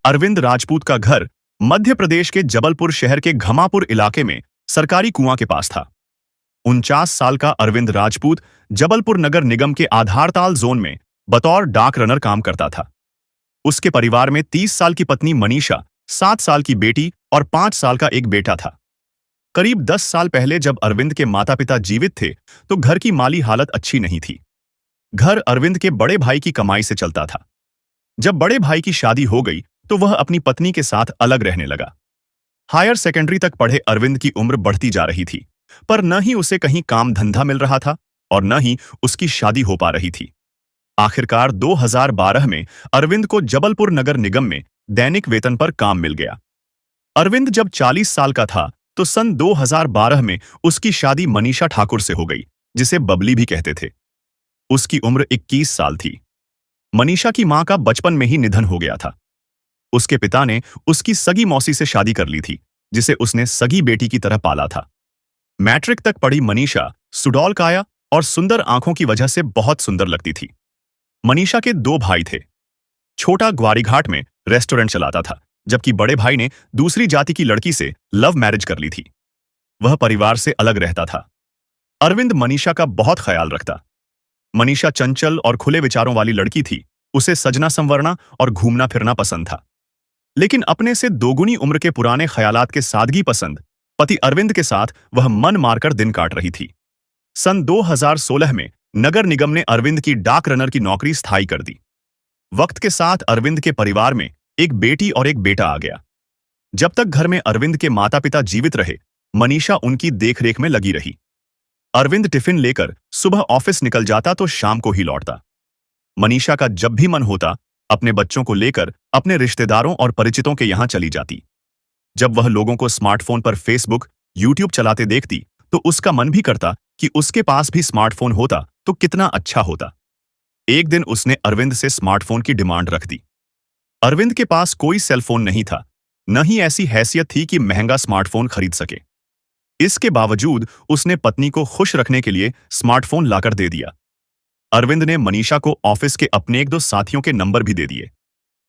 अरविंद राजपूत का घर मध्य प्रदेश के जबलपुर शहर के घमापुर इलाके में सरकारी कुआं के पास था। 49 साल का अरविंद राजपूत जबलपुर नगर निगम के आधारताल जोन में बतौर डाक रनर काम करता था। उसके परिवार में 30 साल की पत्नी मनीषा, 7 साल की बेटी और 5 साल का एक बेटा था। करीब 10 साल पहले जब अरविंद के माता पिता जीवित थे तो घर की माली हालत अच्छी नहीं थी। घर अरविंद के बड़े भाई की कमाई से चलता था। जब बड़े भाई की शादी हो गई तो वह अपनी पत्नी के साथ अलग रहने लगा। हायर सेकेंडरी तक पढ़े अरविंद की उम्र बढ़ती जा रही थी, पर न ही उसे कहीं काम धंधा मिल रहा था और न ही उसकी शादी हो पा रही थी। आखिरकार 2012 में अरविंद को जबलपुर नगर निगम में दैनिक वेतन पर काम मिल गया। अरविंद जब 40 साल का था तो सन 2012 में उसकी शादी मनीषा ठाकुर से हो गई, जिसे बबली भी कहते थे। उसकी उम्र 21 साल थी। मनीषा की मां का बचपन में ही निधन हो गया था। उसके पिता ने उसकी सगी मौसी से शादी कर ली थी, जिसे उसने सगी बेटी की तरह पाला था। मैट्रिक तक पढ़ी मनीषा सुडौल काया और सुंदर आंखों की वजह से बहुत सुंदर लगती थी। मनीषा के 2 भाई थे। छोटा ग्वारीघाट में रेस्टोरेंट चलाता था, जबकि बड़े भाई ने दूसरी जाति की लड़की से लव मैरिज कर ली थी। वह परिवार से अलग रहता था। अरविंद मनीषा का बहुत ख्याल रखता। मनीषा चंचल और खुले विचारों वाली लड़की थी। उसे सजना संवरना और घूमना फिरना पसंद था। लेकिन अपने से दोगुनी उम्र के पुराने ख्यालात के सादगी पसंद पति अरविंद के साथ वह मन मारकर दिन काट रही थी। सन 2016 में नगर निगम ने अरविंद की डाक रनर की नौकरी स्थायी कर दी। वक्त के साथ अरविंद के परिवार में एक बेटी और एक बेटा आ गया। जब तक घर में अरविंद के माता पिता जीवित रहे, मनीषा उनकी देखरेख में लगी रही। अरविंद टिफिन लेकर सुबह ऑफिस निकल जाता तो शाम को ही लौटता। मनीषा का जब भी मन होता अपने बच्चों को लेकर अपने रिश्तेदारों और परिचितों के यहां चली जाती। जब वह लोगों को स्मार्टफोन पर फेसबुक, यूट्यूब चलाते देखती तो उसका मन भी करता कि उसके पास भी स्मार्टफोन होता तो कितना अच्छा होता। एक दिन उसने अरविंद से स्मार्टफोन की डिमांड रख दी। अरविंद के पास कोई सेलफोन नहीं था, न ही ऐसी हैसियत थी कि महंगा स्मार्टफोन खरीद सके। इसके बावजूद उसने पत्नी को खुश रखने के लिए स्मार्टफोन लाकर दे दिया। अरविंद ने मनीषा को ऑफिस के अपने 1-2 साथियों के नंबर भी दे दिए।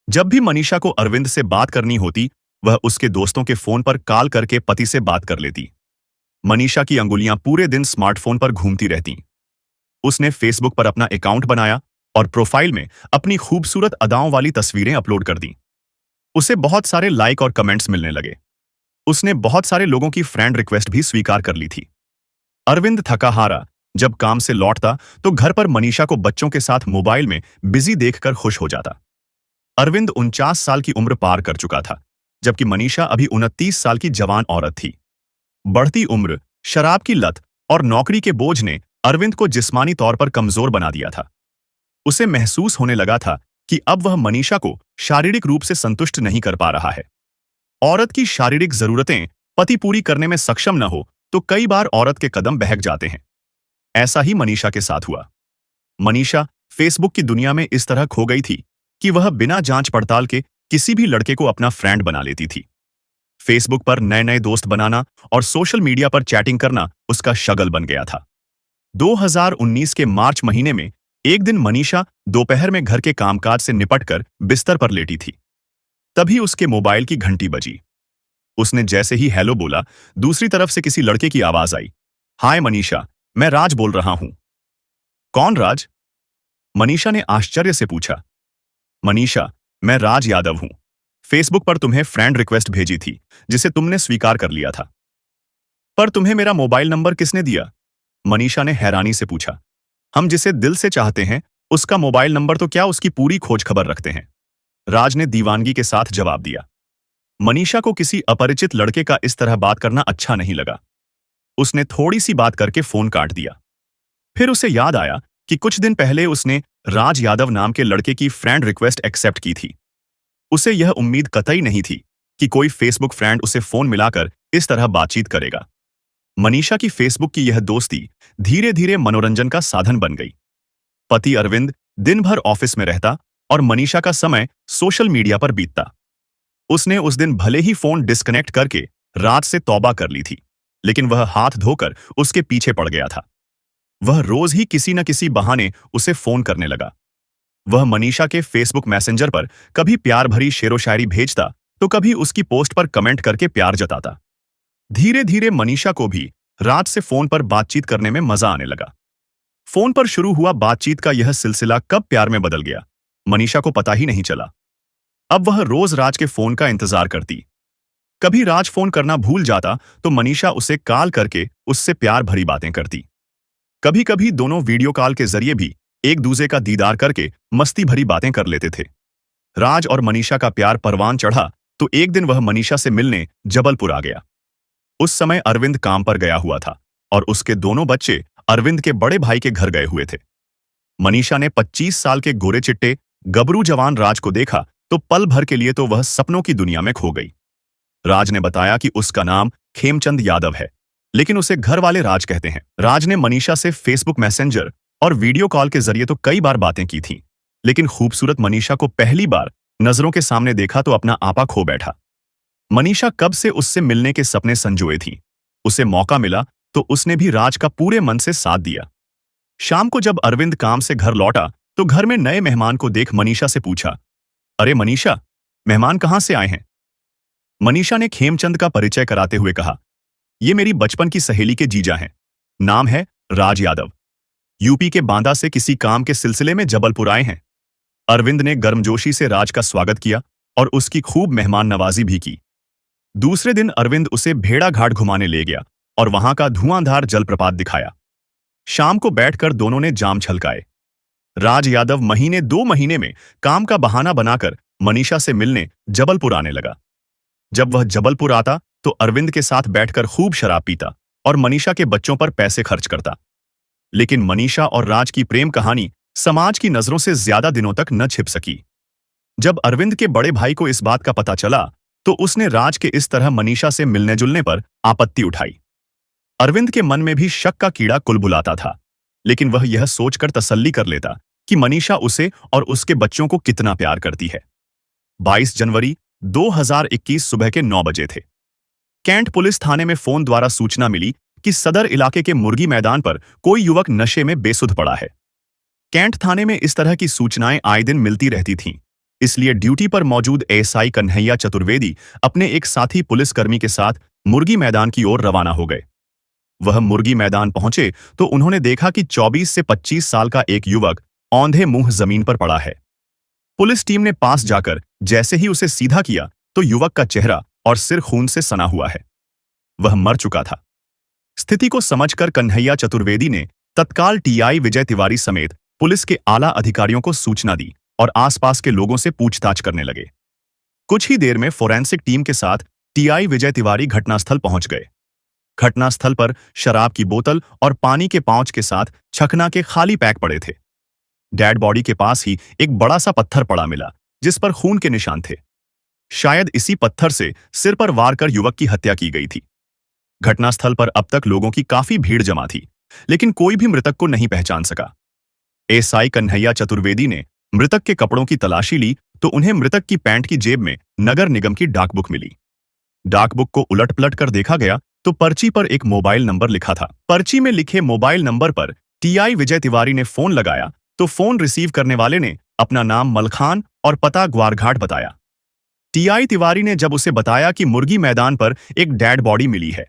जब भी मनीषा को अरविंद से बात करनी होती, वह उसके दोस्तों के फोन पर कॉल करके पति से बात कर लेती। मनीषा की अंगुलियां पूरे दिन स्मार्टफोन पर घूमती रहतीं। उसने फेसबुक पर अपना अकाउंट बनाया और प्रोफाइल में अपनी खूबसूरत अदाओं वाली तस्वीरें अपलोड कर दी। उसे बहुत सारे लाइक और कमेंट्स मिलने लगे। उसने बहुत सारे लोगों की फ्रेंड रिक्वेस्ट भी स्वीकार कर ली थी। अरविंद थका हारा जब काम से लौटता तो घर पर मनीषा को बच्चों के साथ मोबाइल में बिजी देखकर खुश हो जाता। अरविंद 49 साल की उम्र पार कर चुका था, जबकि मनीषा अभी 29 साल की जवान औरत थी। बढ़ती उम्र, शराब की लत और नौकरी के बोझ ने अरविंद को जिस्मानी तौर पर कमजोर बना दिया था। उसे महसूस होने लगा था कि अब वह मनीषा को शारीरिक रूप से संतुष्ट नहीं कर पा रहा है। औरत की शारीरिक जरूरतें पति पूरी करने में सक्षम न हो तो कई बार औरत के कदम बहक जाते हैं। ऐसा ही मनीषा के साथ हुआ। मनीषा फेसबुक की दुनिया में इस तरह खो गई थी कि वह बिना जांच पड़ताल के किसी भी लड़के को अपना फ्रेंड बना लेती थी। फेसबुक पर नए नए दोस्त बनाना और सोशल मीडिया पर चैटिंग करना उसका शगल बन गया था। 2019 के मार्च महीने में एक दिन मनीषा दोपहर में घर के कामकाज से निपटकर बिस्तर पर लेटी थी। तभी उसके मोबाइल की घंटी बजी। उसने जैसे ही हेलो बोला, दूसरी तरफ से किसी लड़के की आवाज आई। हाय मनीषा, मैं राज बोल रहा हूं। कौन राज? मनीषा ने आश्चर्य से पूछा। मनीषा, मैं राज यादव हूं। फेसबुक पर तुम्हें फ्रेंड रिक्वेस्ट भेजी थी, जिसे तुमने स्वीकार कर लिया था। पर तुम्हें मेरा मोबाइल नंबर किसने दिया? मनीषा ने हैरानी से पूछा। हम जिसे दिल से चाहते हैं उसका मोबाइल नंबर तो क्या उसकी पूरी खोज खबर रखते हैं, राज ने दीवानगी के साथ जवाब दिया। मनीषा को किसी अपरिचित लड़के का इस तरह बात करना अच्छा नहीं लगा। उसने थोड़ी सी बात करके फोन काट दिया। फिर उसे याद आया कि कुछ दिन पहले उसने राज यादव नाम के लड़के की फ्रेंड रिक्वेस्ट एक्सेप्ट की थी। उसे यह उम्मीद कतई नहीं थी कि कोई फेसबुक फ्रेंड उसे फोन मिलाकर इस तरह बातचीत करेगा। मनीषा की फेसबुक की यह दोस्ती धीरे धीरे मनोरंजन का साधन बन गई। पति अरविंद दिन भर ऑफिस में रहता और मनीषा का समय सोशल मीडिया पर बीतता। उसने उस दिन भले ही फोन डिस्कनेक्ट करके राज से तौबा कर ली थी, लेकिन वह हाथ धोकर उसके पीछे पड़ गया था। वह रोज ही किसी न किसी बहाने उसे फोन करने लगा। वह मनीषा के फेसबुक मैसेंजर पर कभी प्यार भरी शेरो शायरी भेजता तो कभी उसकी पोस्ट पर कमेंट करके प्यार जताता। धीरे धीरे मनीषा को भी राज से फोन पर बातचीत करने में मजा आने लगा। फोन पर शुरू हुआ बातचीत का यह सिलसिला कब प्यार में बदल गया, मनीषा को पता ही नहीं चला। अब वह रोज राज के फोन का इंतजार करती। कभी राज फोन करना भूल जाता तो मनीषा उसे कॉल करके उससे प्यार भरी बातें करती। कभी कभी दोनों वीडियो कॉल के जरिए भी एक दूसरे का दीदार करके मस्ती भरी बातें कर लेते थे। राज और मनीषा का प्यार परवान चढ़ा तो एक दिन वह मनीषा से मिलने जबलपुर आ गया। उस समय अरविंद काम पर गया हुआ था और उसके दोनों बच्चे अरविंद के बड़े भाई के घर गए हुए थे। मनीषा ने 25 साल के गोरे चिट्टे गबरू जवान राज को देखा तो पल भर के लिए तो वह सपनों की दुनिया में खो गई। राज ने बताया कि उसका नाम खेमचंद यादव है, लेकिन उसे घर वाले राज कहते हैं। राज ने मनीषा से फेसबुक मैसेंजर और वीडियो कॉल के जरिए तो कई बार बातें की थीं, लेकिन खूबसूरत मनीषा को पहली बार नजरों के सामने देखा तो अपना आपा खो बैठा। मनीषा कब से उससे मिलने के सपने संजोए थी। उसे मौका मिला तो उसने भी राज का पूरे मन से साथ दिया। शाम को जब अरविंद काम से घर लौटा तो घर में नए मेहमान को देख मनीषा से पूछा, अरे मनीषा, मेहमान कहां से आए हैं? मनीषा ने खेमचंद का परिचय कराते हुए कहा, ये मेरी बचपन की सहेली के जीजा हैं। नाम है राज यादव। यूपी के बांदा से किसी काम के सिलसिले में जबलपुर आए हैं। अरविंद ने गर्मजोशी से राज का स्वागत किया और उसकी खूब मेहमान नवाजी भी की। दूसरे दिन अरविंद उसे भेड़ा घाट घुमाने ले गया और वहां का धुआंधार जलप्रपात दिखाया। शाम को बैठकर दोनों ने जाम छलकाए। राज यादव महीने 2 महीने में काम का बहाना बनाकर मनीषा से मिलने जबलपुर आने लगा। जब वह जबलपुर आता तो अरविंद के साथ बैठकर खूब शराब पीता और मनीषा के बच्चों पर पैसे खर्च करता। लेकिन मनीषा और राज की प्रेम कहानी समाज की नजरों से ज्यादा दिनों तक न छिप सकी। जब अरविंद के बड़े भाई को इस बात का पता चला तो उसने राज के इस तरह मनीषा से मिलने जुलने पर आपत्ति उठाई। अरविंद के मन में भी शक का कीड़ा कुलबुलाता था, लेकिन वह यह सोचकर तसल्ली कर लेता कि मनीषा उसे और उसके बच्चों को कितना प्यार करती है। 22 जनवरी 2021 सुबह के 9 बजे थे। कैंट पुलिस थाने में फोन द्वारा सूचना मिली कि सदर इलाके के मुर्गी मैदान पर कोई युवक नशे में बेसुध पड़ा है। कैंट थाने में इस तरह की सूचनाएं आए दिन मिलती रहती थीं, इसलिए ड्यूटी पर मौजूद एएसआई कन्हैया चतुर्वेदी अपने एक साथी पुलिसकर्मी के साथ मुर्गी मैदान की ओर रवाना हो गए। वह मुर्गी मैदान पहुंचे तो उन्होंने देखा कि 24 से 25 साल का एक युवक औंधे मुंह जमीन पर पड़ा है। पुलिस टीम ने पास जाकर जैसे ही उसे सीधा किया तो युवक का चेहरा और सिर खून से सना हुआ है। वह मर चुका था। स्थिति को समझकर कन्हैया चतुर्वेदी ने तत्काल टीआई विजय तिवारी समेत पुलिस के आला अधिकारियों को सूचना दी और आसपास के लोगों से पूछताछ करने लगे। कुछ ही देर में फोरेंसिक टीम के साथ टीआई विजय तिवारी घटनास्थल पहुंच गए। घटनास्थल पर शराब की बोतल और पानी के पाउच के साथ छकना के खाली पैक पड़े थे। डेड बॉडी के पास ही एक बड़ा सा पत्थर पड़ा मिला जिस पर खून के निशान थे। शायद इसी पत्थर से सिर पर वार कर युवक की हत्या की गई थी। घटनास्थल पर अब तक लोगों की काफी भीड़ जमा थी, लेकिन कोई भी मृतक को नहीं पहचान सका। एएसआई कन्हैया चतुर्वेदी ने मृतक के कपड़ों की तलाशी ली तो उन्हें मृतक की पैंट की जेब में नगर निगम की डाकबुक मिली। डाकबुक को उलट पलट कर देखा गया तो पर्ची पर एक मोबाइल नंबर लिखा था। पर्ची में लिखे मोबाइल नंबर पर टीआई विजय तिवारी ने फोन लगाया तो फोन रिसीव करने वाले ने अपना नाम मलखान और पता ग्वारघाट बताया। टीआई तिवारी ने जब उसे बताया कि मुर्गी मैदान पर एक डेड बॉडी मिली है,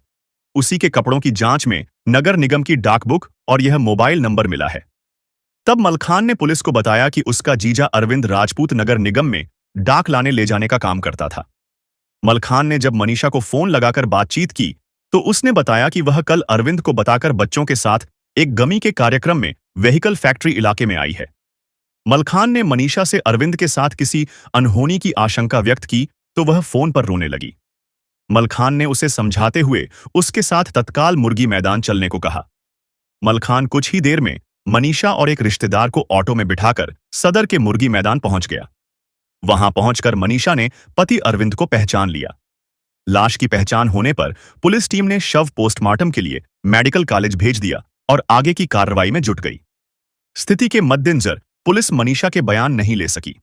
उसी के कपड़ों की जांच में नगर निगम की डाकबुक और यह मोबाइल नंबर मिला है, तब मलखान ने पुलिस को बताया कि उसका जीजा अरविंद राजपूत नगर निगम में डाक लाने ले जाने का काम करता था। मलखान ने जब मनीषा को फोन लगाकर बातचीत की तो उसने बताया कि वह कल अरविंद को बताकर बच्चों के साथ एक गमी के कार्यक्रम में व्हीकल फैक्ट्री इलाके में आई है। मलखान ने मनीषा से अरविंद के साथ किसी अनहोनी की आशंका व्यक्त की तो वह फोन पर रोने लगी। मलखान ने उसे समझाते हुए उसके साथ तत्काल मुर्गी मैदान चलने को कहा। मलखान कुछ ही देर में मनीषा और एक रिश्तेदार को ऑटो में बिठाकर सदर के मुर्गी मैदान पहुंच गया। वहां पहुंचकर मनीषा ने पति अरविंद को पहचान लिया। लाश की पहचान होने पर पुलिस टीम ने शव पोस्टमार्टम के लिए मेडिकल कॉलेज भेज दिया और आगे की कार्रवाई में जुट गई। स्थिति के मद्देनजर पुलिस मनीषा के बयान नहीं ले सकी।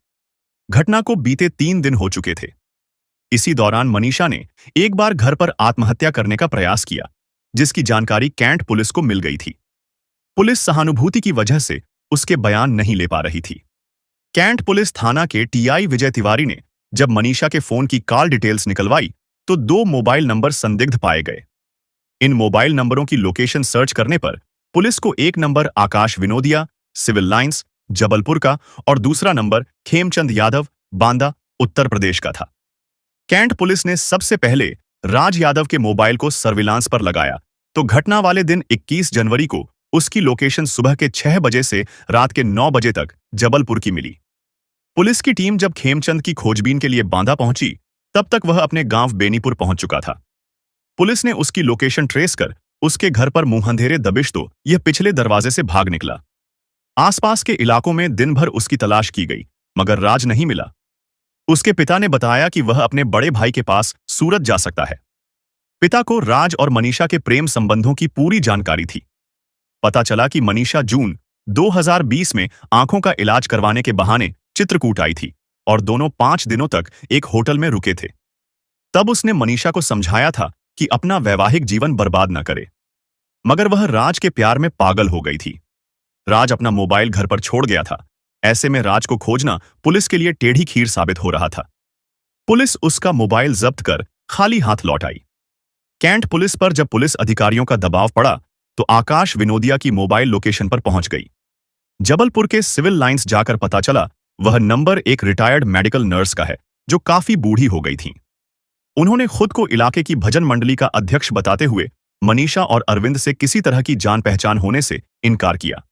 घटना को बीते 3 दिन हो चुके थे। इसी दौरान मनीषा ने एक बार घर पर आत्महत्या करने का प्रयास किया, जिसकी जानकारी कैंट पुलिस को मिल गई थी। पुलिस सहानुभूति की वजह से उसके बयान नहीं ले पा रही थी। कैंट पुलिस थाना के टीआई विजय तिवारी ने जब मनीषा के फोन की कॉल डिटेल्स निकलवाई तो 2 मोबाइल नंबर संदिग्ध पाए गए। इन मोबाइल नंबरों की लोकेशन सर्च करने पर पुलिस को एक नंबर आकाश विनोदिया, सिविल लाइंस, जबलपुर का और दूसरा नंबर खेमचंद यादव, बांदा, उत्तर प्रदेश का था। कैंट पुलिस ने सबसे पहले राज यादव के मोबाइल को सर्विलांस पर लगाया तो घटना वाले दिन 21 जनवरी को उसकी लोकेशन सुबह के 6 बजे से रात के 9 बजे तक जबलपुर की मिली। पुलिस की टीम जब खेमचंद की खोजबीन के लिए बांदा पहुंची तब तक वह अपने गांव बेनीपुर पहुंच चुका था। पुलिस ने उसकी लोकेशन ट्रेस कर उसके घर पर मुंह अंधेरे दबिश तो यह पिछले दरवाजे से भाग निकला। आसपास के इलाकों में दिन भर उसकी तलाश की गई मगर राज नहीं मिला। उसके पिता ने बताया कि वह अपने बड़े भाई के पास सूरत जा सकता है। पिता को राज और मनीषा के प्रेम संबंधों की पूरी जानकारी थी। पता चला कि मनीषा जून 2020 में आंखों का इलाज करवाने के बहाने चित्रकूट आई थी और दोनों 5 दिनों तक एक होटल में रुके थे। तब उसने मनीषा को समझाया था कि अपना वैवाहिक जीवन बर्बाद न करे, मगर वह राज के प्यार में पागल हो गई थी। राज अपना मोबाइल घर पर छोड़ गया था। ऐसे में राज को खोजना पुलिस के लिए टेढ़ी खीर साबित हो रहा था। पुलिस उसका मोबाइल जब्त कर खाली हाथ लौट आई। कैंट पुलिस पर जब पुलिस अधिकारियों का दबाव पड़ा तो आकाश विनोदिया की मोबाइल लोकेशन पर पहुंच गई। जबलपुर के सिविल लाइंस जाकर पता चला वह नंबर एक रिटायर्ड मेडिकल नर्स का है जो काफी बूढ़ी हो गई थी। उन्होंने खुद को इलाके की भजन मंडली का अध्यक्ष बताते हुए मनीषा और अरविंद से किसी तरह की जान पहचान होने से इनकार किया।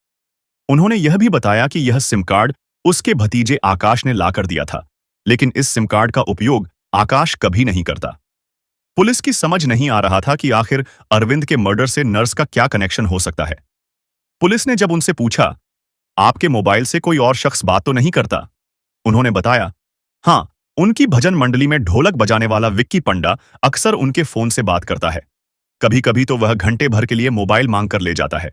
उन्होंने यह भी बताया कि यह सिम कार्ड उसके भतीजे आकाश ने लाकर दिया था, लेकिन इस सिम कार्ड का उपयोग आकाश कभी नहीं करता। पुलिस की समझ नहीं आ रहा था कि आखिर अरविंद के मर्डर से नर्स का क्या कनेक्शन हो सकता है। पुलिस ने जब उनसे पूछा, आपके मोबाइल से कोई और शख्स बात तो नहीं करता? उन्होंने बताया, हां, उनकी भजन मंडली में ढोलक बजाने वाला विक्की पंडा अक्सर उनके फोन से बात करता है। कभी कभी तो वह घंटे भर के लिए मोबाइल मांग कर ले जाता है।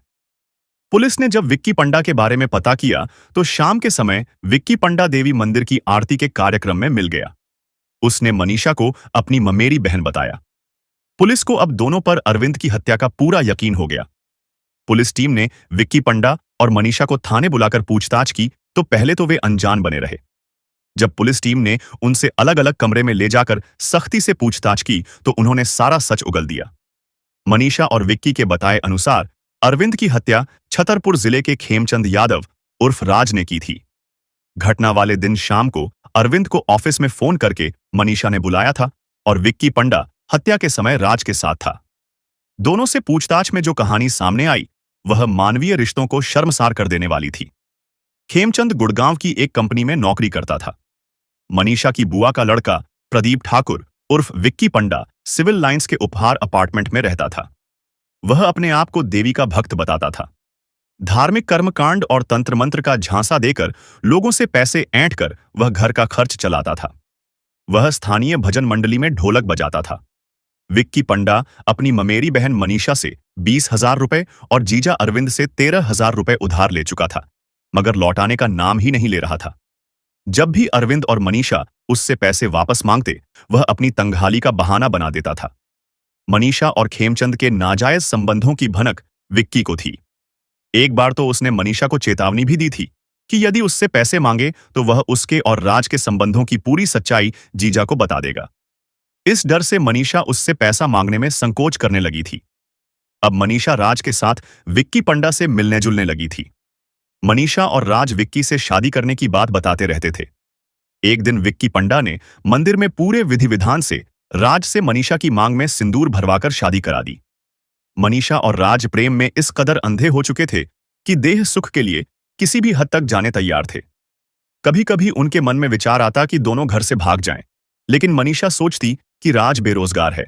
पुलिस ने जब विक्की पंडा के बारे में पता किया तो शाम के समय विक्की पंडा देवी मंदिर की आरती के कार्यक्रम में मिल गया। उसने मनीषा को अपनी ममेरी बहन बताया। पुलिस को अब दोनों पर अरविंद की हत्या का पूरा यकीन हो गया। पुलिस टीम ने विक्की पंडा और मनीषा को थाने बुलाकर पूछताछ की तो पहले तो वे अनजान बने रहे। जब पुलिस टीम ने उनसे अलग अलग कमरे में ले जाकर सख्ती से पूछताछ की तो उन्होंने सारा सच उगल दिया। मनीषा और विक्की के बताए अनुसार अरविंद की हत्या छतरपुर जिले के खेमचंद यादव उर्फ राज ने की थी। घटना वाले दिन शाम को अरविंद को ऑफिस में फोन करके मनीषा ने बुलाया था और विक्की पंडा हत्या के समय राज के साथ था। दोनों से पूछताछ में जो कहानी सामने आई वह मानवीय रिश्तों को शर्मसार कर देने वाली थी। खेमचंद गुड़गांव की एक कंपनी में नौकरी करता था। मनीषा की बुआ का लड़का प्रदीप ठाकुर उर्फ विक्की पंडा सिविल लाइंस के उपहार अपार्टमेंट में रहता था। वह अपने आप को देवी का भक्त बताता था। धार्मिक कर्मकांड और तंत्र मंत्र का झांसा देकर लोगों से पैसे ऐंठ कर वह घर का खर्च चलाता था। वह स्थानीय भजन मंडली में ढोलक बजाता था। विक्की पंडा अपनी ममेरी बहन मनीषा से 20,000 रुपए और जीजा अरविंद से 13,000 रुपए उधार ले चुका था, मगर लौटाने का नाम ही नहीं ले रहा था। जब भी अरविंद और मनीषा उससे पैसे वापस मांगते वह अपनी तंगहाली का बहाना बना देता था। मनीषा और खेमचंद के नाजायज संबंधों की भनक विक्की को थी। एक बार तो उसने मनीषा को चेतावनी भी दी थी कि यदि उससे पैसे मांगे तो वह उसके और राज के संबंधों की पूरी सच्चाई जीजा को बता देगा। इस डर से मनीषा उससे पैसा मांगने में संकोच करने लगी थी। अब मनीषा राज के साथ विक्की पंडा से मिलने जुलने लगी थी। मनीषा और राज विक्की से शादी करने की बात बताते रहते थे। एक दिन विक्की पंडा ने मंदिर में पूरे विधि विधान से राज से मनीषा की मांग में सिंदूर भरवाकर शादी करा दी। मनीषा और राज प्रेम में इस कदर अंधे हो चुके थे कि देह सुख के लिए किसी भी हद तक जाने तैयार थे। कभी कभी उनके मन में विचार आता कि दोनों घर से भाग जाएं, लेकिन मनीषा सोचती कि राज बेरोजगार है,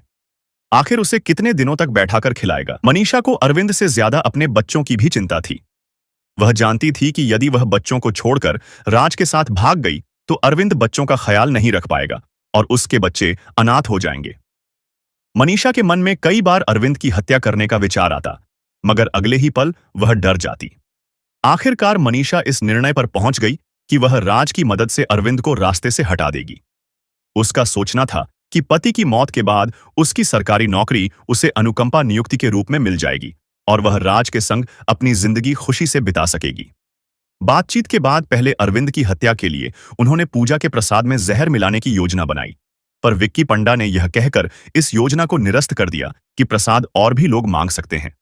आखिर उसे कितने दिनों तक बैठाकर खिलाएगा। मनीषा को अरविंद से ज्यादा अपने बच्चों की भी चिंता थी। वह जानती थी कि यदि वह बच्चों को छोड़कर राज के साथ भाग गई तो अरविंद बच्चों का ख्याल नहीं रख पाएगा और उसके बच्चे अनाथ हो जाएंगे। मनीषा के मन में कई बार अरविंद की हत्या करने का विचार आता, मगर अगले ही पल वह डर जाती। आखिरकार मनीषा इस निर्णय पर पहुंच गई कि वह राज की मदद से अरविंद को रास्ते से हटा देगी। उसका सोचना था कि पति की मौत के बाद उसकी सरकारी नौकरी उसे अनुकंपा नियुक्ति के रूप में मिल जाएगी और वह राज के संग अपनी जिंदगी खुशी से बिता सकेगी। बातचीत के बाद पहले अरविंद की हत्या के लिए उन्होंने पूजा के प्रसाद में जहर मिलाने की योजना बनाई, पर विक्की पंडा ने यह कहकर इस योजना को निरस्त कर दिया कि प्रसाद और भी लोग मांग सकते हैं।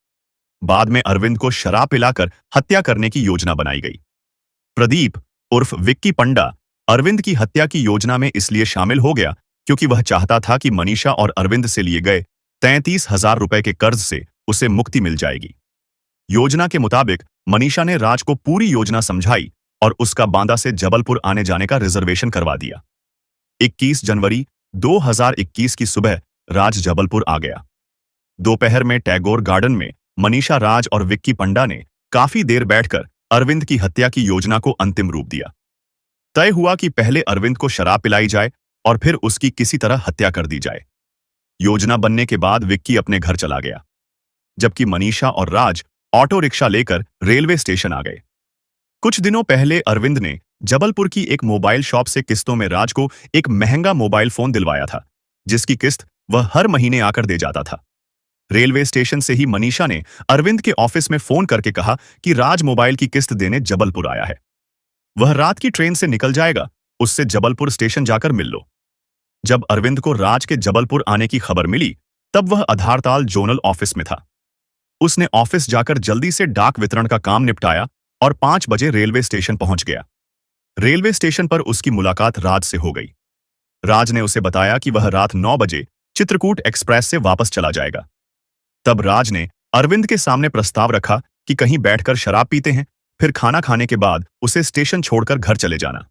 बाद में अरविंद को शराब पिलाकर हत्या करने की योजना बनाई गई। प्रदीप उर्फ विक्की पंडा अरविंद की हत्या की योजना में इसलिए शामिल हो गया क्योंकि वह चाहता था कि मनीषा और अरविंद से लिए गए 33,000 रुपए के कर्ज से उसे मुक्ति मिल जाएगी। योजना के मुताबिक मनीषा ने राज को पूरी योजना समझाई और उसका बांदा से जबलपुर आने जाने का रिजर्वेशन करवा दिया। 21 जनवरी 2021 की सुबह राज जबलपुर आ गया। दोपहर में टैगोर गार्डन में मनीषा, राज और विक्की पंडा ने काफी देर बैठकर अरविंद की हत्या की योजना को अंतिम रूप दिया। तय हुआ कि पहले अरविंद को शराब पिलाई जाए और फिर उसकी किसी तरह हत्या कर दी जाए। योजना बनने के बाद विक्की अपने घर चला गया, जबकि मनीषा और राज ऑटो रिक्शा लेकर रेलवे स्टेशन आ गए। कुछ दिनों पहले अरविंद ने जबलपुर की एक मोबाइल शॉप से किस्तों में राज को एक महंगा मोबाइल फोन दिलवाया था, जिसकी किस्त वह हर महीने आकर दे जाता था। रेलवे स्टेशन से ही मनीषा ने अरविंद के ऑफिस में फोन करके कहा कि राज मोबाइल की किस्त देने जबलपुर आया है, वह रात की ट्रेन से निकल जाएगा, उससे जबलपुर स्टेशन जाकर मिल लो। जब अरविंद को राज के जबलपुर आने की खबर मिली, तब वह आधारताल जोनल ऑफिस में था। उसने ऑफिस जाकर जल्दी से डाक वितरण का काम निपटाया और 5 बजे रेलवे स्टेशन पहुंच गया। रेलवे स्टेशन पर उसकी मुलाकात राज से हो गई। राज ने उसे बताया कि वह रात 9 बजे चित्रकूट एक्सप्रेस से वापस चला जाएगा। तब राज ने अरविंद के सामने प्रस्ताव रखा कि कहीं बैठकर शराब पीते हैं, फिर खाना खाने के बाद उसे स्टेशन छोड़कर घर चले जाना।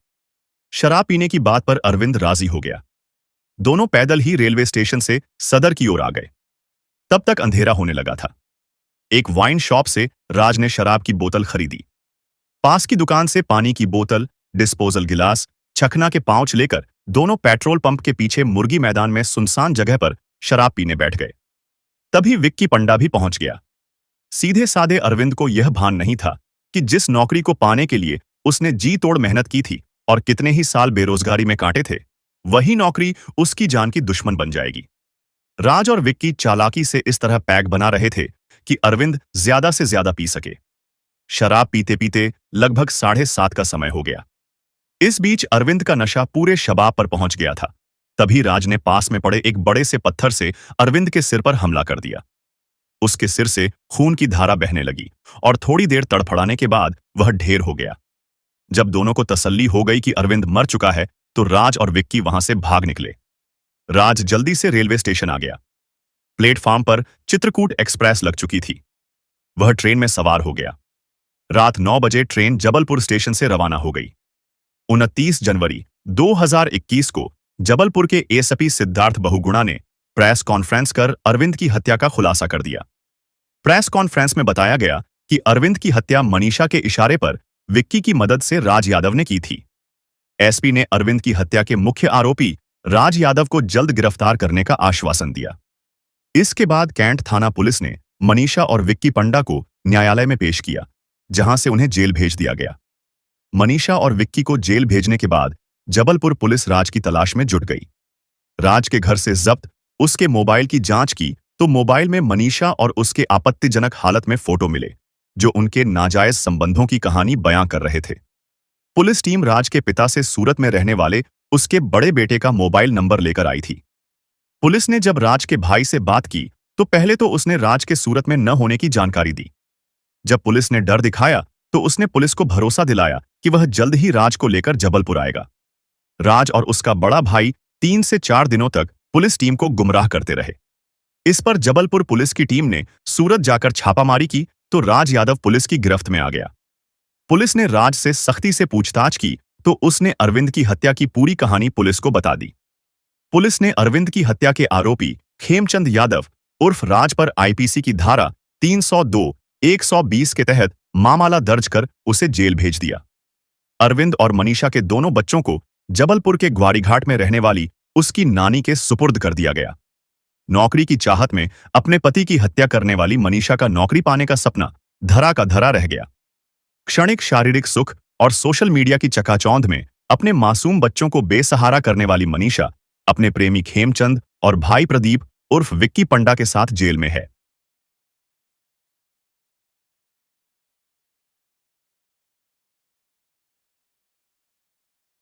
शराब पीने की बात पर अरविंद राजी हो गया। दोनों पैदल ही रेलवे स्टेशन से सदर की ओर आ गए। तब तक अंधेरा होने लगा था। एक वाइन शॉप से राज ने शराब की बोतल खरीदी। पास की दुकान से पानी की बोतल, डिस्पोजल गिलास, छखना के पाउच लेकर दोनों पेट्रोल पंप के पीछे मुर्गी मैदान में सुनसान जगह पर शराब पीने बैठ गए। तभी विक्की पंडा भी पहुंच गया। सीधे साधे अरविंद को यह भान नहीं था कि जिस नौकरी को पाने के लिए उसने जी तोड़ मेहनत की थी और कितने ही साल बेरोजगारी में काटे थे, वही नौकरी उसकी जान की दुश्मन बन जाएगी। राज और विक्की चालाकी से इस तरह पैक बना रहे थे कि अरविंद ज्यादा से ज्यादा पी सके। शराब पीते पीते लगभग 7:30 का समय हो गया। इस बीच अरविंद का नशा पूरे शबाब पर पहुंच गया था। तभी राज ने पास में पड़े एक बड़े से पत्थर से अरविंद के सिर पर हमला कर दिया। उसके सिर से खून की धारा बहने लगी और थोड़ी देर तड़फड़ाने के बाद वह ढेर हो गया। जब दोनों को तसल्ली हो गई कि अरविंद मर चुका है, तो राज और विक्की वहां से भाग निकले। राज जल्दी से रेलवे स्टेशन आ गया। प्लेटफार्म पर चित्रकूट एक्सप्रेस लग चुकी थी। वह ट्रेन में सवार हो गया। रात 9 बजे ट्रेन जबलपुर स्टेशन से रवाना हो गई। 29 जनवरी 2021 को जबलपुर के एएसपी सिद्धार्थ बहुगुणा ने प्रेस कॉन्फ्रेंस कर अरविंद की हत्या का खुलासा कर दिया। प्रेस कॉन्फ्रेंस में बताया गया कि अरविंद की हत्या मनीषा के इशारे पर विक्की की मदद से राज यादव ने की थी। एसपी ने अरविंद की हत्या के मुख्य आरोपी राज यादव को जल्द गिरफ्तार करने का आश्वासन दिया। इसके बाद कैंट थाना पुलिस ने मनीषा और विक्की पंडा को न्यायालय में पेश किया, जहां से उन्हें जेल भेज दिया गया। मनीषा और विक्की को जेल भेजने के बाद जबलपुर पुलिस राज की तलाश में जुट गई। राज के घर से जब्त उसके मोबाइल की जांच की तो मोबाइल में मनीषा और उसके आपत्तिजनक हालत में फोटो मिले, जो उनके नाजायज संबंधों की कहानी बयां कर रहे थे। पुलिस टीम राज के पिता से सूरत में रहने वाले उसके बड़े बेटे का मोबाइल नंबर लेकर आई थी। पुलिस ने जब राज के भाई से बात की तो पहले तो उसने राज के सूरत में न होने की जानकारी दी। जब पुलिस ने डर दिखाया तो उसने पुलिस को भरोसा दिलाया कि वह जल्द ही राज को लेकर जबलपुर आएगा। राज और उसका बड़ा भाई 3 से 4 दिनों तक पुलिस टीम को गुमराह करते रहे। इस पर जबलपुर पुलिस की टीम ने सूरत जाकर छापामारी की तो राज यादव पुलिस की गिरफ्त में आ गया। पुलिस ने राज से सख्ती से पूछताछ की तो उसने अरविंद की हत्या की पूरी कहानी पुलिस को बता दी। पुलिस ने अरविंद की हत्या के आरोपी खेमचंद यादव उर्फ राज पर आईपीसी की धारा 302-120 के तहत मामला दर्ज कर उसे जेल भेज दिया। अरविंद और मनीषा के दोनों बच्चों को जबलपुर के ग्वारीघाट में रहने वाली उसकी नानी के सुपुर्द कर दिया गया। नौकरी की चाहत में अपने पति की हत्या करने वाली मनीषा का नौकरी पाने का सपना धरा का धरा रह गया। क्षणिक शारीरिक सुख और सोशल मीडिया की चकाचौंध में अपने मासूम बच्चों को बेसहारा करने वाली मनीषा अपने प्रेमी खेमचंद और भाई प्रदीप उर्फ विक्की पंडा के साथ जेल में है।